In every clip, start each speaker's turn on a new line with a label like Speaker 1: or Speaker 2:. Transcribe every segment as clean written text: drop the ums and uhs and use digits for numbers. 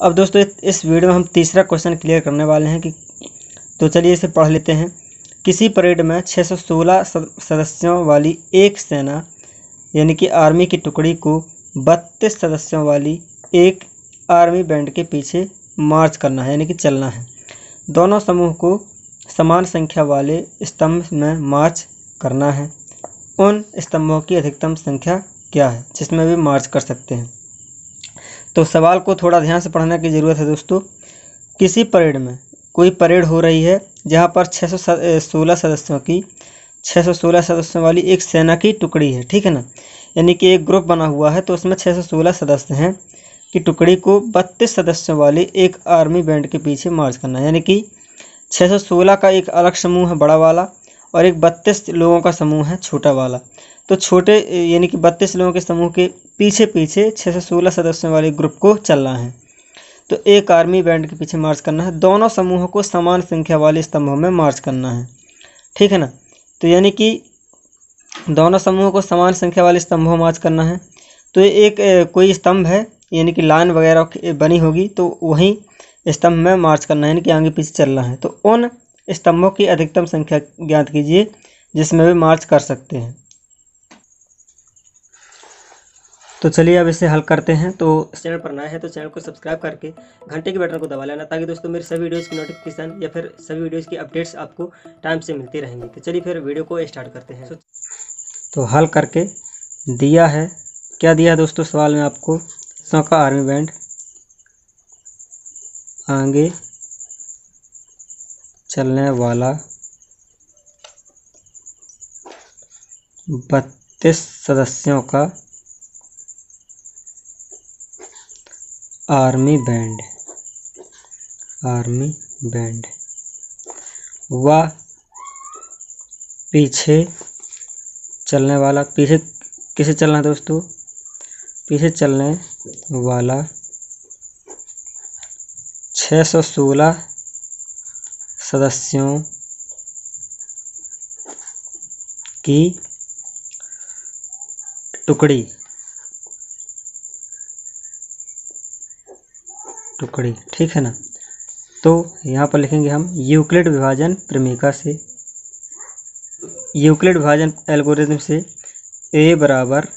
Speaker 1: अब दोस्तों इस वीडियो में हम तीसरा क्वेश्चन क्लियर करने वाले हैं कि तो चलिए इसे पढ़ लेते हैं। किसी परेड में 616 सदस्यों वाली एक सेना यानी कि आर्मी की टुकड़ी को 32 सदस्यों वाली एक आर्मी बैंड के पीछे मार्च करना है यानी कि चलना है। दोनों समूह को समान संख्या वाले स्तंभ में मार्च करना है। उन स्तंभों की अधिकतम संख्या क्या है जिसमें भी मार्च कर सकते हैं। तो सवाल को थोड़ा ध्यान से पढ़ने की ज़रूरत है दोस्तों। किसी परेड में कोई परेड हो रही है जहाँ पर 616 सदस्यों वाली एक सेना की टुकड़ी है, ठीक है ना। यानी कि एक ग्रुप बना हुआ है तो उसमें 616 सदस्य हैं कि टुकड़ी को 32 सदस्यों वाले एक आर्मी बैंड के पीछे मार्च करना है। यानी कि 616 का एक अलग समूह है बड़ा वाला और एक 32 लोगों का समूह है छोटा वाला। तो छोटे यानी कि 32 लोगों के समूह के पीछे पीछे 616 सदस्यों वाले ग्रुप को चलना है। तो एक आर्मी बैंड के पीछे मार्च करना है। दोनों समूहों को समान संख्या वाले स्तंभों में मार्च करना है, ठीक है ना। तो यानी कि दोनों समूहों को समान संख्या वाले स्तंभों में मार्च करना है। तो एक कोई स्तंभ है यानी कि लाइन वगैरह बनी होगी तो वहीं स्तंभ में मार्च करना है यानी कि आगे पीछे चलना है। तो उन स्तंभों की अधिकतम संख्या ज्ञात कीजिए जिसमें भी मार्च कर सकते हैं। तो चलिए अब इसे हल करते हैं। तो चैनल पर नया है तो चैनल को सब्सक्राइब करके घंटे के बटन को दबा लेना ताकि दोस्तों मेरे सभी वीडियोज़ की नोटिफिकेशन या फिर सभी वीडियोज़ की अपडेट्स आपको टाइम से मिलती रहेंगी। तो चलिए फिर वीडियो को स्टार्ट करते हैं। तो हल करके दिया है, क्या दिया है दोस्तों सवाल में आपको, 100 का आर्मी बैंड आगे चलने वाला 32 सदस्यों का आर्मी बैंड व पीछे चलने वाला, पीछे किसे चलना है दोस्तों, पीछे चलने वाला 616 सदस्यों की टुकड़ी, ठीक है ना। तो यहाँ पर लिखेंगे हम यूक्लिड विभाजन प्रमेय से, यूक्लिड विभाजन एल्गोरिथम से A बराबर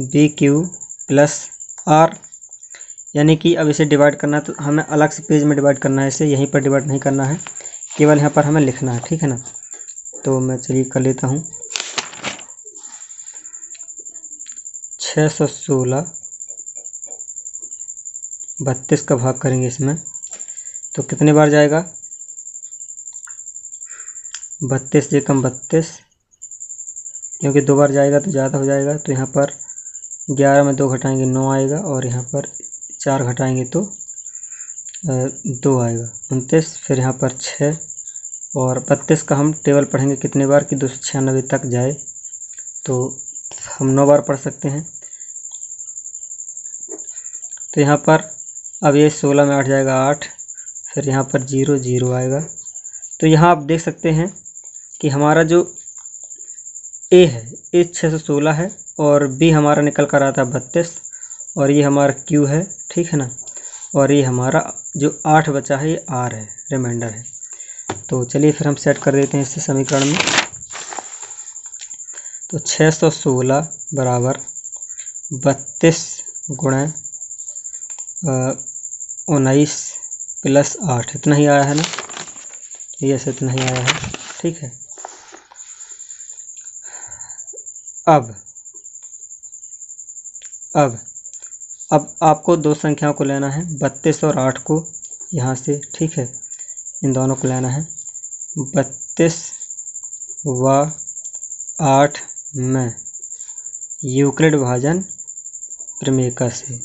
Speaker 1: BQ प्लस R, यानी कि अब इसे डिवाइड करना है तो हमें अलग से पेज में डिवाइड करना है, इसे यहीं पर डिवाइड नहीं करना है, केवल यहाँ पर हमें लिखना है, ठीक है ना। तो मैं चलिए कर लेता हूँ। 616 32 का भाग करेंगे इसमें तो कितने बार जाएगा, 32 से कम 32, क्योंकि 2 बार जाएगा तो ज़्यादा हो जाएगा। तो यहाँ पर 11 में 2 घटाएंगे 9 आएगा और यहाँ पर 4 घटाएंगे तो 2 आएगा 29, फिर यहाँ पर 6 और 32 का हम टेबल पढ़ेंगे कितने बार कि 296 तक जाए, तो हम 9 बार पढ़ सकते हैं। तो यहाँ पर अब ये 16 में 8 जाएगा 8, फिर यहाँ पर 0 0 आएगा। तो यहाँ आप देख सकते हैं कि हमारा जो A है A 616 है और B हमारा निकल कर आता है 32 और ये हमारा Q है, ठीक है ना। और ये हमारा जो 8 बचा है ये R है, रिमाइंडर है। तो चलिए फिर हम सेट कर देते हैं इससे समीकरण में। तो 616 बराबर 32 गुणा 19 प्लस 8, इतना ही आया है ना, ये ऐसे इतना ही आया है, ठीक है। अब आपको दो संख्याओं को लेना है, 32 और 8 को यहाँ से, ठीक है, इन दोनों को लेना है। 32 व 8 में यूक्लिड विभाजन प्रमेय से,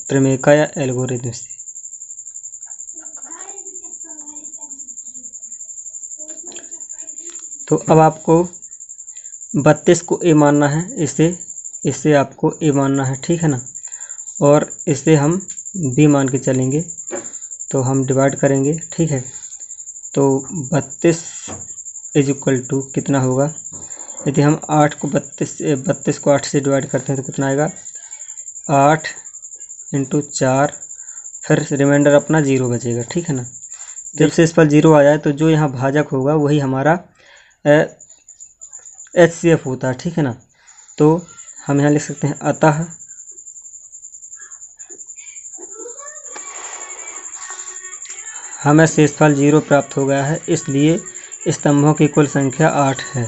Speaker 1: प्रमेय या एल्गोरिथम से। तो अब आपको 32 को A मानना है, इसे आपको A मानना है, ठीक है ना। और इसे हम B मान के चलेंगे तो हम डिवाइड करेंगे, ठीक है। तो 32 इज इक्वल टू कितना होगा, यदि हम 8 को 32 को 8 से डिवाइड करते हैं तो कितना आएगा, 8 × 4, फिर रिमाइंडर अपना 0 बचेगा, ठीक है ना। जब शेषफल 0 आ जाए तो जो यहाँ भाजक होगा वही हमारा HCF होता है, ठीक है ना। तो हम यहाँ लिख सकते हैं अतः हमें शेषफल 0 प्राप्त हो गया है, इसलिए स्तंभों की कुल संख्या 8 है।